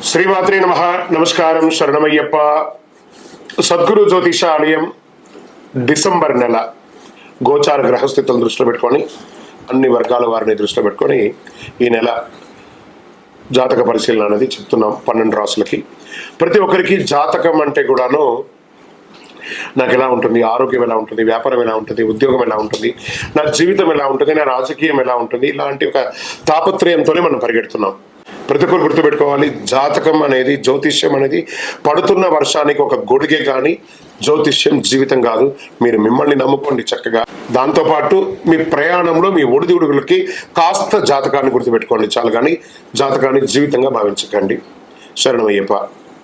శ్రీమాత్రే నమః. నమస్కారం. శరణమయ్యప్ప. సద్గురు జ్యోతిష ఆలయం డిసెంబర్ నెల గోచార గ్రహస్థితులను దృష్టిలో పెట్టుకొని అన్ని వర్గాల వారిని దృష్టిలో పెట్టుకొని ఈ నెల జాతక పరిశీలన అనేది చెప్తున్నాం 12 రాసులకి. ప్రతి ఒక్కరికి జాతకం అంటే కూడాను నాకు ఎలా ఉంటుంది, ఆరోగ్యం ఎలా ఉంటుంది, వ్యాపారం ఎలా ఉంటుంది, ఉద్యోగం ఎలా ఉంటుంది, నా జీవితం ఎలా ఉంటుంది, నా రాజకీయం ఎలా ఉంటుంది, ఇలాంటి ఒక తాపత్రయంతోనే మనం పరిగెడుతున్నాం. ప్రతి ఒక్కరు గుర్తుపెట్టుకోవాలి, జాతకం అనేది, జ్యోతిష్యం అనేది పడుతున్న వర్షానికి ఒక గొడుగే కానీ జ్యోతిష్యం జీవితం కాదు. మీరు మిమ్మల్ని నమ్ముకోండి చక్కగా. దాంతోపాటు మీ ప్రయాణంలో మీ ఒడిదుడుగులకి కాస్త జాతకాన్ని గుర్తుపెట్టుకోండి చాలు, కానీ జాతకాన్ని జీవితంగా భావించకండి. శరణమయ్యప్ప.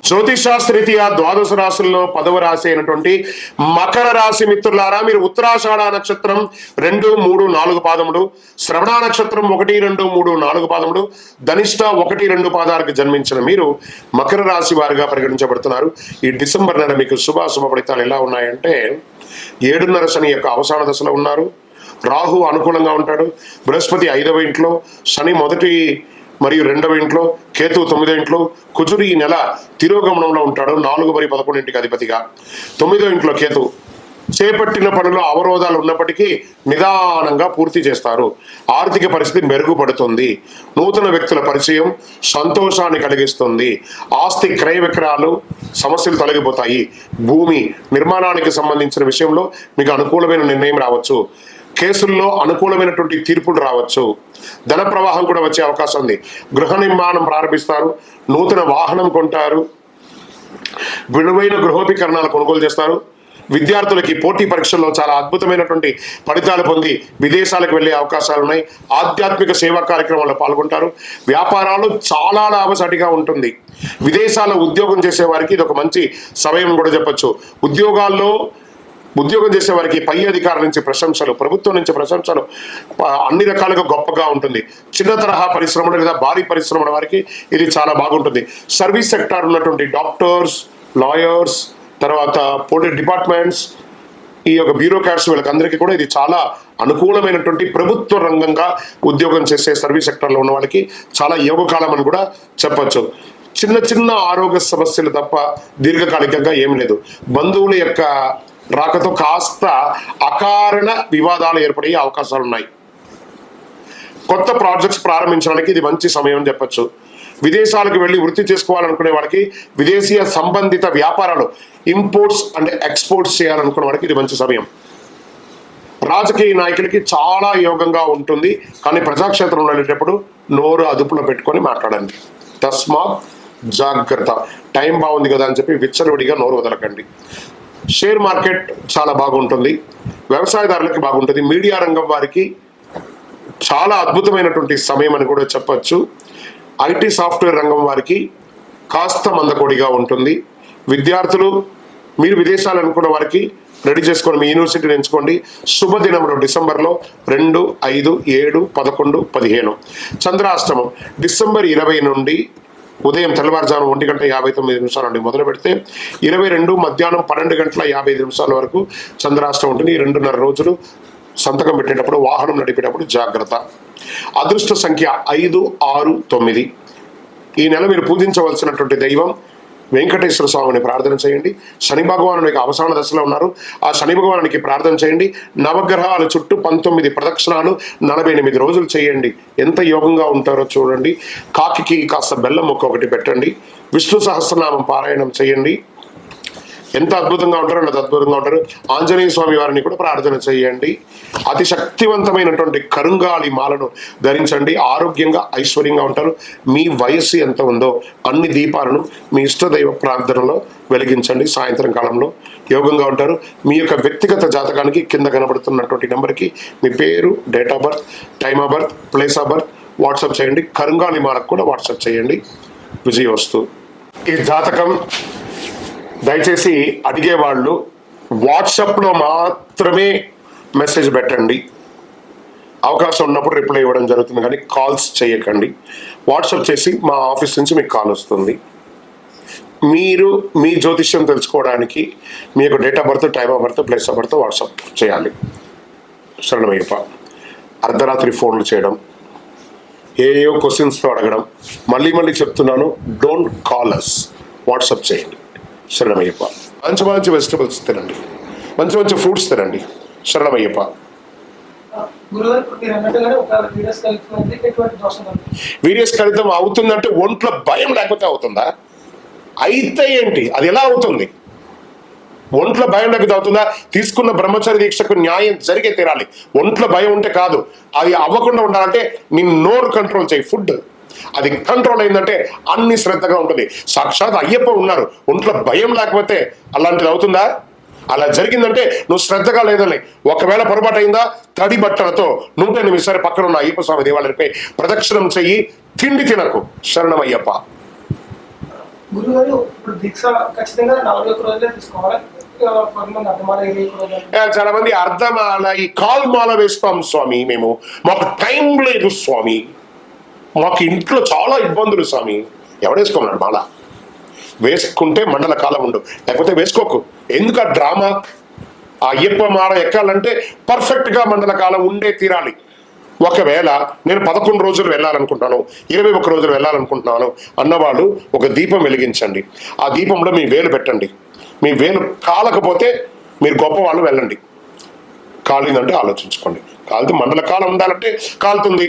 జ్యోతిషాస్త్రరీత్యా ద్వాదశ రాశుల్లో 10వ రాశి అయినటువంటి మకర రాశి మిత్రులారా, మీరు ఉత్తరాషాఢ నక్షత్రం 2, 3, 4 పాదములు, శ్రవణ నక్షత్రం 1, 2, 3, 4 పాదములు, ధనిష్ట 1, 2 పాదాలకు జన్మించిన మీరు మకర రాశి వారిగా పరిగణించబడుతున్నారు. ఈ డిసెంబర్ నెల మీకు శుభాశుభ ఫలితాలు ఎలా ఉన్నాయంటే, 7.5 శని యొక్క అవసాన దశలో ఉన్నారు. రాహు అనుకూలంగా ఉంటాడు. బృహస్పతి 5వ ఇంట్లో, శని 1 మరియు 2వ ఇంట్లో, కేతు 9వ ఇంట్లో, కుజుడు ఈ నెల తిరోగమనంలో ఉంటాడు 4 మరియు 11 ఇంటికి అధిపతిగా. 9వ ఇంట్లో కేతు. చేపట్టిన పనులు అవరోధాలు ఉన్నప్పటికీ నిదానంగా పూర్తి చేస్తారు. ఆర్థిక పరిస్థితి మెరుగుపడుతుంది. నూతన వ్యక్తుల పరిచయం సంతోషాన్ని కలిగిస్తుంది. ఆస్తి క్రయ విక్రయాలు సమస్యలు తొలగిపోతాయి. భూమి నిర్మాణానికి సంబంధించిన విషయంలో మీకు అనుకూలమైన నిర్ణయం రావచ్చు. కేసుల్లో అనుకూలమైనటువంటి తీర్పులు రావచ్చు. ధన ప్రవాహం కూడా వచ్చే అవకాశం ఉంది. గృహ నిర్మాణం ప్రారంభిస్తారు. నూతన వాహనం కొంటారు. విలువైన గృహోపకరణాలు కొనుగోలు చేస్తారు. విద్యార్థులకి పోటీ పరీక్షల్లో చాలా అద్భుతమైనటువంటి ఫలితాలు పొంది విదేశాలకు వెళ్ళే అవకాశాలు ఉన్నాయి. ఆధ్యాత్మిక సేవా కార్యక్రమాల్లో పాల్గొంటారు. వ్యాపారాలు చాలా లాభసాటిగా ఉంటుంది. విదేశాల్లో ఉద్యోగం చేసే వారికి ఇది ఒక మంచి సమయం కూడా చెప్పొచ్చు. ఉద్యోగం చేసే వారికి పై అధికారుల నుంచి ప్రశంసలు, ప్రభుత్వం నుంచి ప్రశంసలు అన్ని రకాలుగా గొప్పగా ఉంటుంది. చిన్న తరహా పరిశ్రమలు లేదా భారీ పరిశ్రమల వారికి ఇది చాలా బాగుంటుంది. సర్వీస్ సెక్టార్ ఉన్నటువంటి డాక్టర్స్, లాయర్స్, తర్వాత పోలీస్ డిపార్ట్మెంట్స్, ఈ యొక్క బ్యూరోక్రాట్స్, వీళ్ళకందరికీ కూడా ఇది చాలా అనుకూలమైనటువంటి ప్రభుత్వ రంగంగా ఉద్యోగం చేసే సర్వీస్ సెక్టార్లో ఉన్న వాళ్ళకి చాలా యోగకాలం అని కూడా చెప్పచ్చు. చిన్న చిన్న ఆరోగ్య సమస్యలు తప్ప దీర్ఘకాలికంగా ఏం లేదు. బంధువుల యొక్క రాకతో కాస్త అకారణ వివాదాలు ఏర్పడే అవకాశాలు ఉన్నాయి. కొత్త ప్రాజెక్ట్స్ ప్రారంభించడానికి ఇది మంచి సమయం అని చెప్పచ్చు. విదేశాలకు వెళ్ళి వృత్తి చేసుకోవాలనుకునే వాళ్ళకి, విదేశీయ సంబంధిత వ్యాపారాలు ఇంపోర్ట్స్ అండ్ ఎక్స్పోర్ట్స్ చేయాలనుకునే వాళ్ళకి ఇది మంచి సమయం. రాజకీయ నాయకులకి చాలా యోగంగా ఉంటుంది, కానీ ప్రజాక్షేత్రంలో వెళ్ళేటప్పుడు నోరు అదుపులో పెట్టుకొని మాట్లాడండి. తస్మాత్ జాగ్రత్త. టైం బాగుంది కదా అని చెప్పి విచ్చలవిడిగా నోరు వదలకండి. షేర్ మార్కెట్ చాలా బాగుంటుంది. వ్యవసాయదారులకి బాగుంటుంది. మీడియా రంగం వారికి చాలా అద్భుతమైనటువంటి సమయం అని కూడా చెప్పచ్చు. ఐటీ సాఫ్ట్వేర్ రంగం వారికి కాస్త మందకొడిగా ఉంటుంది. విద్యార్థులు, మీరు విదేశాలు అనుకున్న వారికి రెడీ చేసుకొని మీ యూనివర్సిటీని ఎంచుకోండి. శుభదినంలో డిసెంబర్లో 2, 5, 7, 11, 15. చంద్రాష్టమం డిసెంబర్ 20 నుండి ఉదయం తెల్లవారుజాము 1:59 నుండి మొదలు పెడితే 22 మధ్యాహ్నం 12:55 వరకు చంద్రాష్టమం ఉంటుంది. ఈ 2.5 రోజులు సంతకం పెట్టేటప్పుడు, వాహనం నడిపేటప్పుడు జాగ్రత్త. అదృష్ట సంఖ్య 5, 6, 9. ఈ నెల మీరు పూజించవలసినటువంటి దైవం వెంకటేశ్వర స్వామిని ప్రార్థన చేయండి. శని భగవాను అవసాన దశలో ఉన్నారు. ఆ శని భగవానికి ప్రార్థన చేయండి. నవగ్రహాల చుట్టూ 19 ప్రదక్షిణాలు 48 రోజులు చేయండి. ఎంత యోగంగా ఉంటారో చూడండి. కాకికి కాస్త బెల్లం ముక్క ఒకటి పెట్టండి. విష్ణు సహస్రనామం పారాయణం చేయండి. ఎంత అద్భుతంగా ఉంటారో అంత అద్భుతంగా ఉంటారు. ఆంజనేయ స్వామి వారిని కూడా ప్రార్థన చేయండి. అతి శక్తివంతమైనటువంటి కరుంగాలి మాలను ధరించండి. ఆరోగ్యంగా ఐశ్వర్యంగా ఉంటారు. మీ వయస్సు ఎంత ఉందో అన్ని దీపాలను మీ ఇష్టదైవ ప్రార్థనలో వెలిగించండి. సాయంత్రం కాలంలో యోగంగా ఉంటారు. మీ యొక్క వ్యక్తిగత జాతకానికి కింద కనబడుతున్నటువంటి నెంబర్కి మీ పేరు, date of birth, time of birth, place of birth WhatsApp చేయండి. కరుంగాలి మాలకు కూడా వాట్సాప్ చేయండి. విజయవస్తు. ఈ జాతకం దయచేసి అడిగేవాళ్ళు వాట్సాప్లో మాత్రమే మెసేజ్ పెట్టండి. అవకాశం ఉన్నప్పుడు రిప్లై ఇవ్వడం జరుగుతుంది, కానీ కాల్స్ చేయకండి. వాట్సాప్ చేసి మా ఆఫీస్ నుంచి మీకు కాల్ వస్తుంది. మీరు మీ జ్యోతిష్యం తెలుసుకోవడానికి మీ యొక్క date of birth, time of birth, place of birth WhatsApp చేయాలి. శరణమయ్యప్ప. అర్ధరాత్రి ఫోన్లు చేయడం, ఏయో క్వశ్చన్స్తో అడగడం. మళ్ళీ మళ్ళీ చెప్తున్నాను, డోంట్ కాల్ అస్, వాట్సాప్ చేయండి. శరణమయ్యప్ప. మంచి మంచి వెజిటబుల్స్ తినండి, మంచి మంచి ఫ్రూట్స్ తినండి. శరణమయ్యప్ప. వీరియస్ కలితం అవుతుందంటే ఒంట్లో భయం లేకపోతే అవుతుందా? అయితే ఏంటి, అది ఎలా అవుతుంది? ఒంట్లో భయం లేకపోతే అవుతుందా? తీసుకున్న బ్రహ్మచర్య దీక్షకు న్యాయం జరిగే తీరాలి. ఒంట్లో భయం ఉంటే కాదు. అది అవ్వకుండా ఉండాలంటే నీ నోరు కంట్రోల్ చేయి. ఫుడ్ అది కంట్రోల్ అయిందంటే అన్ని శ్రద్ధగా ఉంటుంది. సాక్షాత్ అయ్యప్ప ఉన్నారు, ఒంట్లో భయం లేకపోతే అలాంటిది అవుతుందా? అలా జరిగిందంటే నువ్వు శ్రద్ధగా లేదని. ఒకవేళ పొరపాటు అయిందా, తడి బట్టలతో 108 పక్కన ఉన్న అయ్యప్ప స్వామి దేవాలయంపై ప్రదక్షిణం చెయ్యి. తిండి తినకు. శరణమయ్యప్ప. చాలా మంది అర్ధమాల, ఈ కాల్మాల వేస్తాం స్వామి. మేము మాకు టైం లేదు స్వామి, మాకు ఇంట్లో చాలా ఇబ్బందులు స్వామి. ఎవడేసుకోమన్నాడు మాల? వేసుకుంటే మండల కాలం ఉండు, లేకపోతే వేసుకోకు. ఎందుకు ఆ డ్రామా? ఆ అయ్యప్ప మాల ఎక్కాలంటే పర్ఫెక్ట్ గా మండల కాలం ఉండే తీరాలి. ఒకవేళ నేను 11 రోజులు వెళ్ళాలనుకుంటున్నాను, 21 రోజులు వెళ్ళాలనుకుంటున్నాను అన్నవాళ్ళు ఒక దీపం వెలిగించండి. ఆ దీపంలో మీ వేలు పెట్టండి. మీ వేలు కాలకపోతే మీరు గొప్పవాళ్ళు, వెళ్ళండి. కాలిందంటే ఆలోచించుకోండి. కాలితే మండల కాలం ఉండాలంటే కాలుతుంది,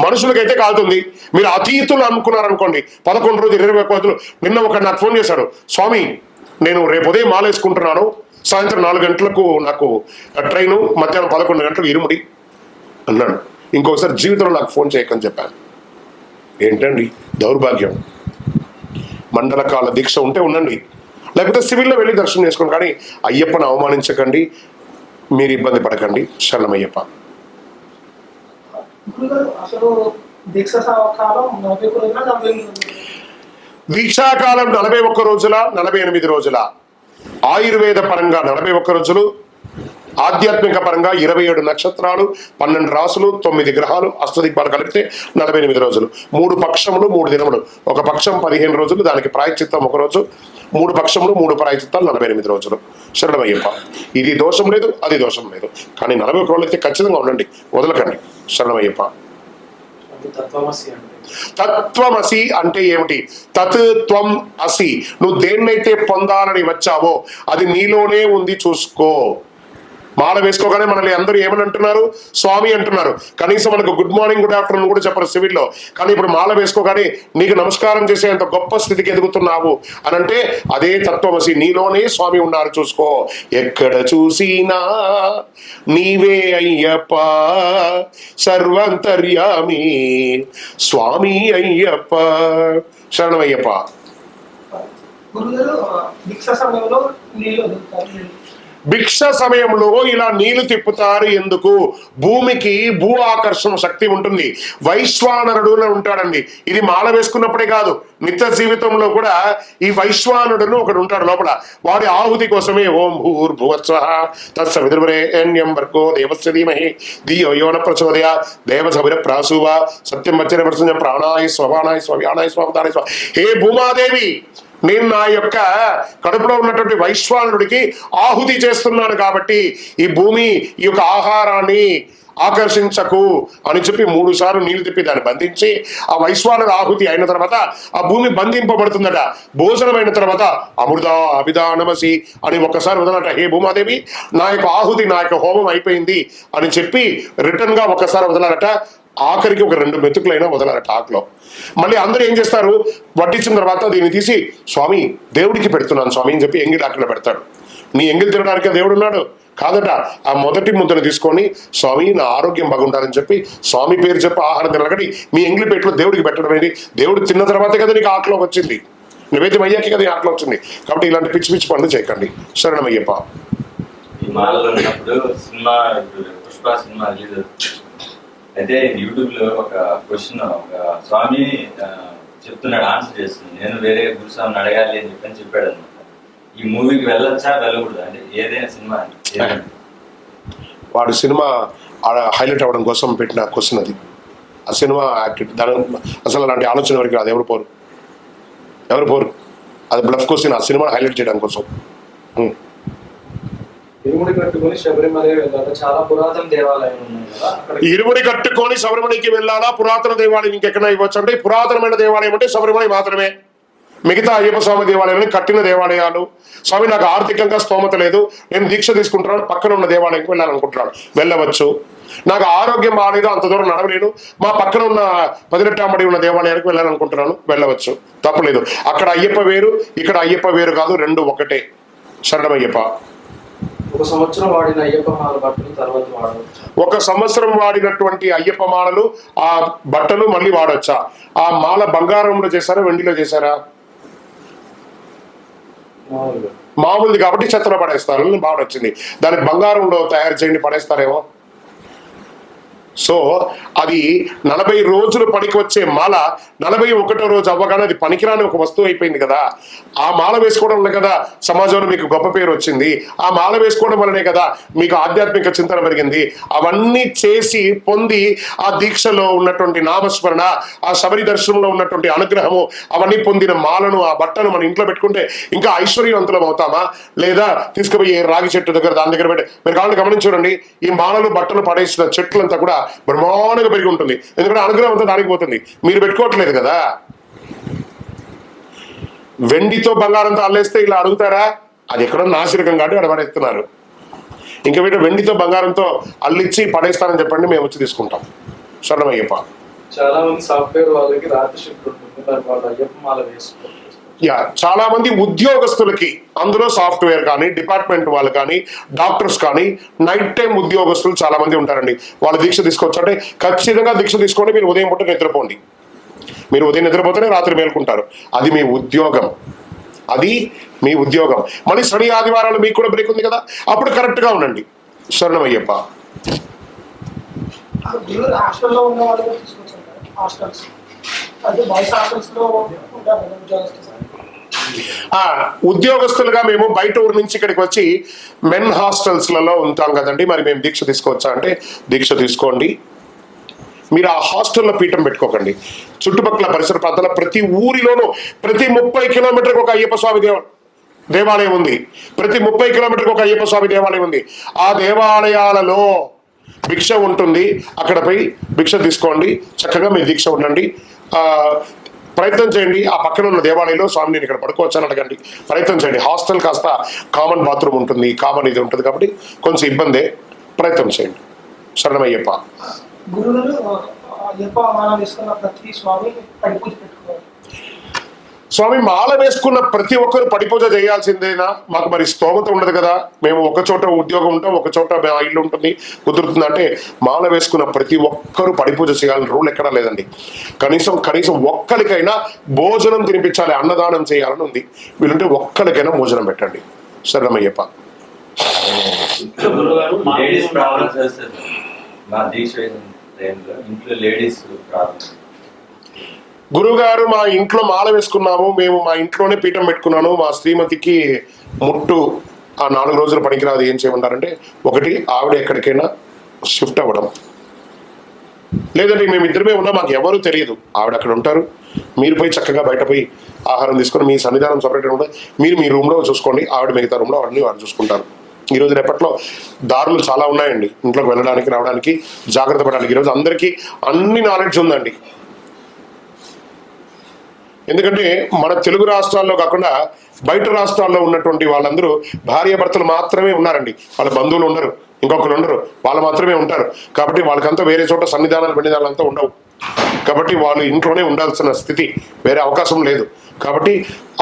మనుషులకైతే కాలుతుంది. మీరు అతీతులు అనుకున్నారనుకోండి, 11 రోజులు 21 రోజులు. నిన్న ఒకటి నాకు ఫోన్ చేశాడు, స్వామి నేను రేపు ఉదయం మాల వేసుకుంటున్నాను, సాయంత్రం 4 గంటలకు నాకు ట్రైను, మధ్యాహ్నం 11 గంటలకు ఇరుముడి అన్నాడు. ఇంకొకసారి జీవితంలో నాకు ఫోన్ చేయకని చెప్పాను. ఏంటండి దౌర్భాగ్యం? మండల కాల దీక్ష ఉంటే ఉండండి, లేకపోతే సివిల్లో వెళ్ళి దర్శనం చేసుకోండి. కానీ అయ్యప్పను అవమానించకండి, మీరు ఇబ్బంది పడకండి. శరణమయ్యప్ప. దీక్షాకాలం 41 రోజుల 48 రోజుల, ఆయుర్వేద పరంగా 41 రోజులు, ఆధ్యాత్మిక పరంగా 27 నక్షత్రాలు, 12 రాసులు, 9 గ్రహాలు, అష్టదిక్పాలు కలిపితే 48 రోజులు. 3 పక్షములు 3 దినములు. ఒక పక్షం 15 రోజులు, దానికి ప్రాయశ్చిత్తం 1 రోజు. 3 పక్షములు 3 ప్రాయశ్చిత్తాలు 48 రోజులు. శరణమయ్యప్ప. ఇది దోషం లేదు, అది దోషం లేదు. కానీ 41 రోజులు అయితే ఖచ్చితంగా ఉండండి, వదలకండి. శరణమయ్యప్ప. తత్వమసి అంటే ఏమిటి? తత్ త్వం అసి. నువ్వు దేన్నైతే పొందాలని వచ్చావో అది నీలోనే ఉంది, చూసుకో. మాల వేసుకోగానే మనల్ని అందరూ ఏమని అంటున్నారు? స్వామి అంటున్నారు. కనీసం మనకు గుడ్ మార్నింగ్, గుడ్ ఆఫ్టర్నూన్ కూడా చెప్పరు సివిల్లో. కానీ ఇప్పుడు మాల వేసుకోగానే నీకు నమస్కారం చేసేంత గొప్ప స్థితికి ఎదుగుతున్నావు అని అంటే అదే తత్వమసి. నీలోనే స్వామి ఉన్నారు, చూసుకో. ఎక్కడ చూసినా నీవే అయ్యప్ప, సర్వంతర్యామి స్వామి అయ్యప్ప. శరణమయ్యప్ప. భిక్ష సమయంలో ఇలా నీళ్లు తిప్పుతారు ఎందుకు? భూమికి భూ ఆకర్షణ శక్తి ఉంటుంది. వైశ్వానరుడు ఉంటాడండి. ఇది మాల వేసుకున్నప్పుడే కాదు, నిత్య జీవితంలో కూడా ఈ వైశ్వానుడును ఒకడు ఉంటాడు లోపల. వాడి ఆహుతి కోసమే ఓం భూర్భువత్స్వః తత్సవితుర్వరేణ్యం భర్గో దేవస్య ధీమహి ధియో యో న ప్రచోదయాత్ దేవసవిర ప్రాసూవ సత్యం వచన ప్రసన్న ప్రాణాయ స్వభానాయ స్వవ్యానాయ స్వభానాయ స్వ. హే భూమాదేవి, నేను నా యొక్క కడుపులో ఉన్నటువంటి వైశ్వానుడికి ఆహుతి చేస్తున్నాను కాబట్టి ఈ భూమి ఈ యొక్క ఆహారాన్ని ఆకర్షించకు అని చెప్పి 3 సార్లు నీళ్లు తిప్పి దాన్ని బంధించి ఆ వైశ్వానుడు ఆహుతి అయిన తర్వాత ఆ భూమి బంధింపబడుతుందట. భోజనమైన తర్వాత అమృత అభిధానమసి అని ఒక్కసారి వదలట. హే భూమాదేవి, నా యొక్క ఆహుతి, నా యొక్క హోమం అయిపోయింది అని చెప్పి రిటర్న్ గా ఒక్కసారి వదలాలట. ఆఖరికి ఒక 2 మెతుకులైనా వదలాలట ఆకులో. మళ్ళీ అందరూ ఏం చేస్తారు? వడ్డించిన తర్వాత దీన్ని తీసి స్వామి దేవుడికి పెడుతున్నాను స్వామి అని చెప్పి ఎంగిలి ఆకులో పెడతాడు. నీ ఎంగిలి తినడానికి దేవుడు ఉన్నాడు కాదట. ఆ మొదటి ముద్దను తీసుకొని స్వామి నా ఆరోగ్యం బాగుండాలని చెప్పి స్వామి పేరు చెప్పి ఆహారం తినకండి. మీ ఎంగిలి పెట్టులో దేవుడికి పెట్టడం ఏంటి? దేవుడు తిన్న తర్వాతే కదా నీకు ఆకులో వచ్చింది, నివేద్యం అయ్యాకే కదా ఆకులో వచ్చింది. కాబట్టి ఇలాంటి పిచ్చి పిచ్చి పనులు చేయకండి. శరణమయ్యప్ప. పుష్ప సినిమా అయితే యూట్యూబ్ లో ఒక క్వశ్చన్ ఒక స్వామి చెప్తున్నాడు, ఆన్సర్ చేస్తుంది. నేను వేరే గురుస్వామిని అడగాలి అని చెప్పాడు అనమాట. ఈ మూవీకి వెళ్ళొచ్చా వెళ్ళకూడదు అంటే ఏదైనా సినిమా వాడు సినిమా హైలైట్ అవ్వడం కోసం పెట్టిన క్వశ్చన్ అది. ఆ సినిమా దాని అసలు అలాంటి ఆలోచన వరకు అది ఎవరు పోరు. అది బ్లఫ్ క్వశ్చన్. ఆ సినిమా హైలైట్ చేయడం కోసం. ఇరుముడి కట్టుకొని శబరిమల వెళ్ళాలి. చాలా పురాతన దేవాలయం ఉన్నాయి కదా అక్కడ. ఇరుముడి కట్టుకొని శబరిమలకి వెళ్ళాలా? పురాతన దేవాలయం ఇంకెక్కడ ఇవ్వచ్చు అంటే, పురాతనమైన దేవాలయం అంటే శబరిమల మాత్రమే. మిగతా అయ్యప్ప స్వామి దేవాలయాన్ని కట్టిన దేవాలయాలు, స్వామి నాకు ఆర్థికంగా స్తోమత లేదు, నేను దీక్ష తీసుకుంటున్నాను, పక్కన ఉన్న దేవాలయానికి వెళ్ళాలనుకుంటున్నాను, వెళ్ళవచ్చు. నాకు ఆరోగ్యం బాగాలేదు, అంత దూరం నడవలేను, మా పక్కన ఉన్న 18 అమ్మడి ఉన్న దేవాలయానికి వెళ్ళాలనుకుంటున్నాను, వెళ్ళవచ్చు, తప్పలేదు. అక్కడ అయ్యప్ప వేరు, ఇక్కడ అయ్యప్ప వేరు కాదు, రెండు ఒకటే. శరణమయ్యప్ప. ఒక సంవత్సరం వాడిన అయ్యప్ప మాల బట్టలు తర్వాత వాడవచ్చు. ఒక సంవత్సరం వాడినటువంటి అయ్యప్ప మాలలు ఆ బట్టలు మళ్ళీ వాడొచ్చా? ఆ మాల బంగారంలో చేశారా, వెండిలో చేశారా? మామూలుది కాబట్టి చెత్తలో పడేస్తారు. బాగా వచ్చింది, దానికి బంగారంలో తయారు చేయండి పడేస్తారేమో. సో అది 40 రోజులు పనికి వచ్చే మాల 41వ రోజు అవ్వగానే అది పనికిరాని ఒక వస్తువు అయిపోయింది కదా. ఆ మాల వేసుకోవడం వల్ల కదా సమాజంలో మీకు గొప్ప పేరు వచ్చింది. ఆ మాల వేసుకోవడం వల్లనే కదా మీకు ఆధ్యాత్మిక చింతన పెరిగింది. అవన్నీ చేసి పొంది ఆ దీక్షలో ఉన్నటువంటి నామస్మరణ, ఆ శబరి దర్శనంలో ఉన్నటువంటి అనుగ్రహము, అవన్నీ పొందిన మాలను, ఆ బట్టను మన ఇంట్లో పెట్టుకుంటే ఇంకా ఐశ్వర్యవంతులం అవుతామా? లేదా తీసుకుపోయి రాగి చెట్టు దగ్గర దాని దగ్గర పెట్టి, మీరు కావాలని గమనించండి, ఈ మాలలు బట్టలు పడేసిన చెట్లంతా కూడా బ్రహ్మాండంగా పెరిగి ఉంటుంది. ఎందుకంటే అనుగ్రహం అంతా దానికి పోతుంది, మీరు పెట్టుకోవట్లేదు కదా. వెండితో బంగారంతో అల్లేస్తే ఇలా అడుగుతారా? అది ఎక్కడో నాసిరకం కాబట్టి అక్కడ పడేస్తున్నారు. ఇంకా వీటి వెండితో బంగారంతో అల్లిచ్చి పడేస్తానని చెప్పండి, మేము వచ్చి తీసుకుంటాం. శరణమయ్యప్ప. చాలా మంది సాఫ్ట్వేర్ వాళ్ళకి రాత్రి షిఫ్ట్ ఉంటుంది, మరి వాళ్ళు అయ్యప్ప మాల వేసుకోవాలి. చాలా మంది ఉద్యోగస్తులకి, అందులో సాఫ్ట్వేర్ కానీ, డిపార్ట్మెంట్ వాళ్ళు కానీ, డాక్టర్స్ కానీ, నైట్ టైం ఉద్యోగస్తులు చాలా మంది ఉంటారండి. వాళ్ళు దీక్ష తీసుకోవచ్చు అంటే ఖచ్చితంగా దీక్ష తీసుకోండి. మీరు ఉదయం పూట నిద్రపోండి. మీరు ఉదయం నిద్రపోతేనే రాత్రి మేల్కుంటారు. అది మీ ఉద్యోగం, అది మీ ఉద్యోగం. మళ్ళీ శని ఆదివారాలు మీకు కూడా బ్రేక్ ఉంది కదా, అప్పుడు కరెక్ట్గా ఉండండి. శరణమయ్యప్ప. హాస్టల్లో ఉన్న వాళ్ళు కూడా తీసుకొచ్చారు హాస్టల్స్, అంటే బాయ్స్ హాస్టల్స్లో ఉంటారు ఉద్యోగస్తులు. ఉద్యోగస్తులుగా మేము బయట ఊరు నుంచి ఇక్కడికి వచ్చి మెన్ హాస్టల్స్లలో ఉంటాం కదండి, మరి మేము దీక్ష తీసుకోవచ్చా అంటే దీక్ష తీసుకోండి. మీరు ఆ హాస్టల్లో పీఠం పెట్టుకోకండి. చుట్టుపక్కల పరిసర ప్రాంతాల ప్రతి ఊరిలోనూ ప్రతి 30 కిలోమీటర్కి ఒక అయ్యప్ప స్వామి దేవాలయం ఉంది. ప్రతి 30 కిలోమీటర్కి ఒక అయ్యప్ప స్వామి దేవాలయం ఉంది. ఆ దేవాలయాలలో భిక్ష ఉంటుంది. అక్కడ పోయి భిక్ష తీసుకోండి, చక్కగా మీరు దీక్ష ఉండండి. ప్రయత్నం చేయండి. ఆ పక్కన ఉన్న దేవాలయంలో స్వామి నేను ఇక్కడ పడుకోవచ్చు అని అడగండి, ప్రయత్నం చేయండి. హాస్టల్ కాస్త కామన్ బాత్రూమ్ ఉంటుంది, కామన్ ఇది ఉంటుంది కాబట్టి కొంచెం ఇబ్బందే, ప్రయత్నం చేయండి. శరణమయ్యప్ప. గురువులు అయ్యప్ప మాల వేసుకున్న ప్రతి స్వామి పడిపూజ పెట్టుకోవాలి. స్వామి మాల వేసుకున్న ప్రతి ఒక్కరు పడిపూజ చేయాల్సిందేనా? మాకు మరి స్తోమత ఉండదు కదా, మేము ఒక చోట ఉద్యోగం ఉంటాం, ఒక చోట ఇల్లు ఉంటుంది, కుదురుతుంది అంటే మాల వేసుకున్న ప్రతి ఒక్కరు పడిపూజ చేయాలని రూల్ ఎక్కడా లేదండి. కనీసం ఒక్కరికైనా భోజనం తినిపించాలి, అన్నదానం చేయాలని ఉంది. వీళ్ళంటే ఒక్కరికైనా భోజనం పెట్టండి. శరణమయ్యప్ప. లేడీస్ ప్రాబ్లమ్స్ వస్తుంది మా దీక్ష టైంలో, ఇంట్లో లేడీస్ ప్రాబ్లమ్స్. గురువుగారు మా ఇంట్లో మాల వేసుకున్నాము, మేము మా ఇంట్లోనే పీఠం పెట్టుకున్నాను, మా శ్రీమతికి ముట్టు ఆ 4 రోజులు పనికిరాదు, ఏం చేయమంటారంటే, ఒకటి ఆవిడ ఎక్కడికైనా షిఫ్ట్ అవ్వడం, లేదంటే మేము ఇద్దరమే ఉన్నా మాకు ఎవరు తెలియదు, ఆవిడ అక్కడ ఉంటారు, మీరు పోయి చక్కగా బయట పోయి ఆహారం తీసుకొని మీ సన్నిధానం సపరేట్గా ఉంటుంది, మీరు మీ రూమ్లో చూసుకోండి, ఆవిడ మిగతా రూమ్లో ఆవిడని వాడు చూసుకుంటారు. ఈరోజు రేపట్లో దారులు చాలా ఉన్నాయండి, ఇంట్లోకి వెళ్ళడానికి రావడానికి జాగ్రత్త పడడానికి. ఈరోజు అందరికీ అన్ని నాలెడ్జ్ ఉందండి. ఎందుకంటే మన తెలుగు రాష్ట్రాల్లో కాకుండా బయట రాష్ట్రాల్లో ఉన్నటువంటి వాళ్ళందరూ భార్యాభర్తలు మాత్రమే ఉన్నారండి, వాళ్ళ బంధువులు ఉండరు, ఇంకొకరు ఉండరు, వాళ్ళు మాత్రమే ఉంటారు. కాబట్టి వాళ్ళకంతా వేరే చోట సన్నిధానాలు అంతా ఉండవు. కాబట్టి వాళ్ళు ఇంట్లోనే ఉండాల్సిన స్థితి, వేరే అవకాశం లేదు. కాబట్టి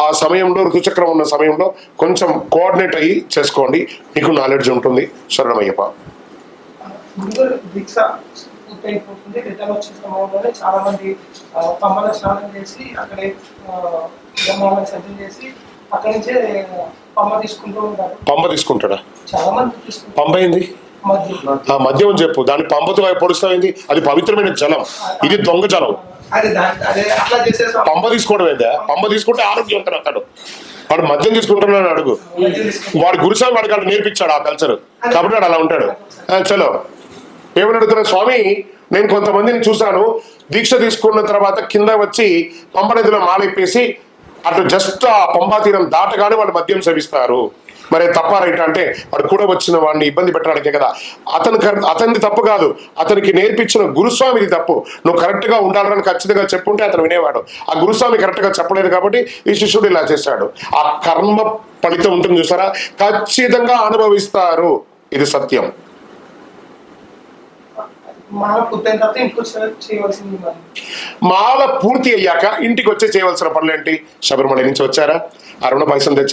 ఆ సమయంలో ఋతుచక్రం ఉన్న సమయంలో కొంచెం కోఆర్డినేట్ అయ్యి చేసుకోండి, మీకు నాలెడ్జ్ ఉంటుంది. శరణమయ్యప్ప. గురువులు దీక్ష పూర్తయిపోతుంది, రిటర్న్ వచ్చిన సమయంలోనే చాలా మంది పంబల స్నానం చేసి అక్కడే జమాలను సజ్జం చేసి అక్కడి నుంచే పంబ తీసుకుంటూ ఉంటారు. పంబ తీసుకుంటాడా? చాలా మంది తీసుకుంటారు. పంబ ఏంది? ఆ మద్యం అని చెప్పు, దాన్ని పంబతో పొడుస్తాయింది, అది పవిత్రమైన జలం, ఇది దొంగ జలం. పంబ తీసుకోవడం ఏందా? పంబ తీసుకుంటే ఆరోగ్యం ఉంటాడు అతడు. వాడు మద్యం తీసుకుంటున్నాడు అడుగు, వాడు గురుసామి వాడికి అలా నేర్పించాడు ఆ కల్చర్, కాబట్టి వాడు అలా ఉంటాడు. చలో, ఏమని అడుగుతున్నా స్వామి, నేను కొంతమందిని చూశాను, దీక్ష తీసుకున్న తర్వాత కింద వచ్చి పంబ నదిలో మాలెప్పేసి అటు జస్ట్ ఆ పంబా తీరం దాటగానే వాళ్ళు మద్యం సేవిస్తారు. మరి తప్ప రైట్ అంటే వాడు కూడా వచ్చిన వాడిని ఇబ్బంది పెట్టడానికే కదా. అతనిది తప్పు కాదు, అతనికి నేర్పించిన గురుస్వామిది తప్పు. నువ్వు కరెక్ట్ గా ఉండాలని ఖచ్చితంగా చెప్పుంటే అతను వినేవాడు. ఆ గురుస్వామి కరెక్ట్ గా చెప్పలేదు కాబట్టి ఈ శిష్యుడు ఇలా చేశాడు. ఆ కర్మ ఫలితం ఉంటుంది చూసారా, ఖచ్చితంగా అనుభవిస్తారు. ఇది సత్యం. మాల పూర్తయిన తర్వాత ఇంటికి చేయవలసింది మరి. మాల పూర్తి అయ్యాక ఇంటికి వచ్చి చేయవలసిన పనులు ఏంటి? శబరిమల నుంచి వచ్చారా, అరుణ పాయసం తెచ్చారా,